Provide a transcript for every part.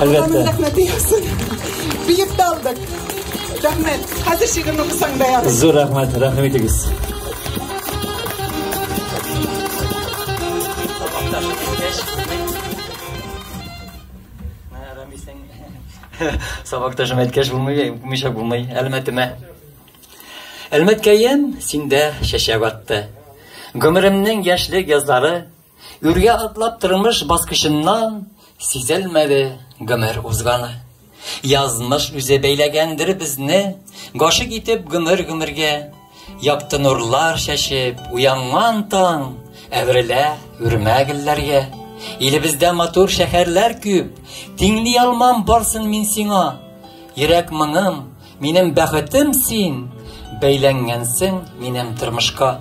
Albatta. Rahmat deyapsiz. Buyib oldik. Rahmat. Hozir she'rni o'qisang dayam. Zo'r rahmat, rahmat etingiz. Sabaqdashim aytkash bo'lmay, almatima. Almatkayim senda shashavatdi. Gumrimning yoshlik yozlari yurga atlab turmush bosqishimdan sezilmadi gumir o'zgani. Yazmış üze beylegendir bizni, goşik itip gümür-gümürge, yaktı nurlar şaşıp, uyanman tan, evrile ürmegillerge. İli bizde matur şehirler küp, tingli almam barsın min sina. Yürek mınım, minim bəxitimsin, beylengensin minim tırmışka.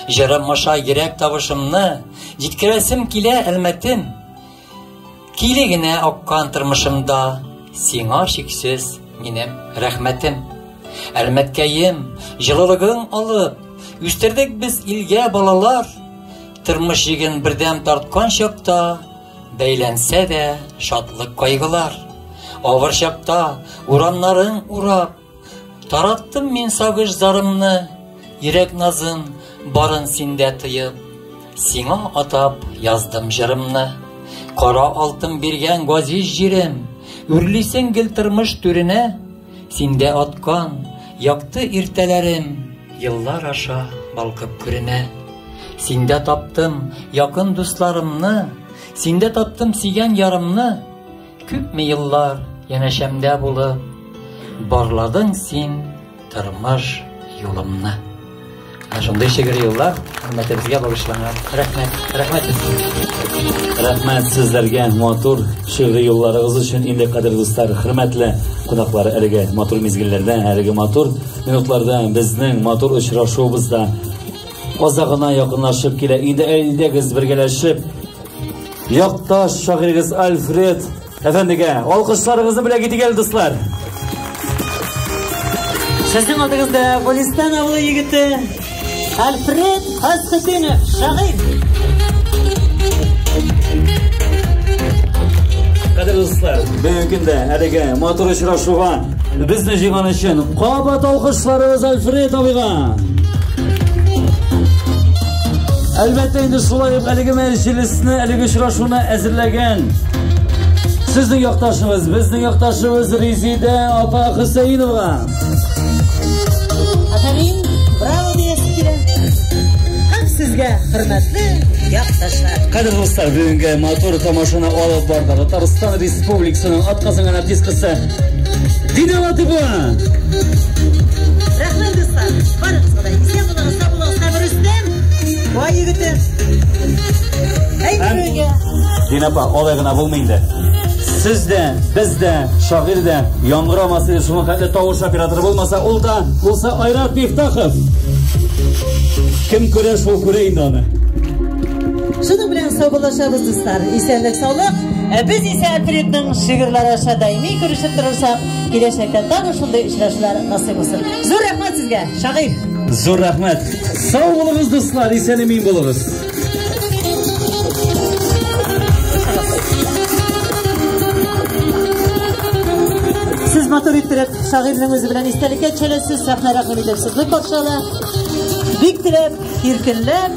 Jıramaşa yürek tavışımını, jitkiresim kile elmetim. Kiligine okkan tırmışımda, Сиңа шексіз минем рәхмәтем. Әлмәткәйем, жылылығың алып, үстердік біз илге балалар. Тырмыш еген бірдәм тарткан шақта, бәйләнсә дә шатлык кайгылар. Авыр шақта урамнарын урап, тараттым мин сагыш зарымны, йөрәк назын барын синдә тыйып. Сиңа атап яздым жырымны, кара алтын биргән газиз җирем. Үрлисен гел тырмыш түренә, синдә аткан, якты иртәләрем, еллар аша балкып күренә. Синдә таптым якын дусларымны, синдә таптым сигән ярымны, күпме еллар янәшәмдә булып, барладың син тырмыш юлымны. Шундай шигырь юллар, хөрмәтебезгә багышланган. Рәхмәт, рәхмәт. Рәхмәт сезләргә матур шигырь юлларыгыз өчен. Инде кадерле дуслар, хөрмәтле кунаклар, әлеге матур мизгелләрдә, әлеге матур минутларда безнең матур очрашуыбызда азагына якынлашып килә. Инде әйдәгез бергәләшеп якташ шагыйрегез Альфред әфәндегә алкышларыгызны белән китегәл дуслар. Сезнең адыгызда Полистан авылы егете Альфред Хасбетдинов, шагыйрь. Кадерле дуслар, бүгенге көндә әлеге матур очрашуга безне җыйган өчен кабат алкышларыгыз Альфред абыйга. Әлбәттә инде шулай ук әлеге мәҗлесне, әлеге очрашуны әзерләгән сезнең якташыбыз, безнең якташыбыз Резида апа Хөсәйновга. Афәрин, браво диясе килә. Һәм сезгә хөрмәтле якташлар. Кадерле дуслар, бүгенге матур тамашаны алып барды Татарстан Республикасының атказанган артисткасы Дина Латыпова. Рәхмәт дуслар, барыгызга да исән булыгыз, сау булыгыз, хәбәр үстем. Vay егетем. Әйтүгә. Динапа, олай гына булмайды. Сез дә, без дә, шагыйрь дә, яңгырамасы шуның хәтле тавыш операторы булмаса, ул да булса Айрат Мифтахов. Кем күрә, шул күрә инде аны. Шуның белән саубуллашабыз, дуслар. Исәнлек, саулык. Без исә Альфредның шигырьләре аша даими күрешеп торырсак, киләчәктә тагы шундый очрашулар насыйп булсын. Зур рәхмәт сезгә, шагыйрь. Зур рәхмәт. Сау булыгыз, дуслар, исән-имин булыгыз. Siz motor ittirib, şagirning o'zi bilan istalikka chalasiz sahna raqam etib, sizni qarshilab, bik tilab, erkinlab,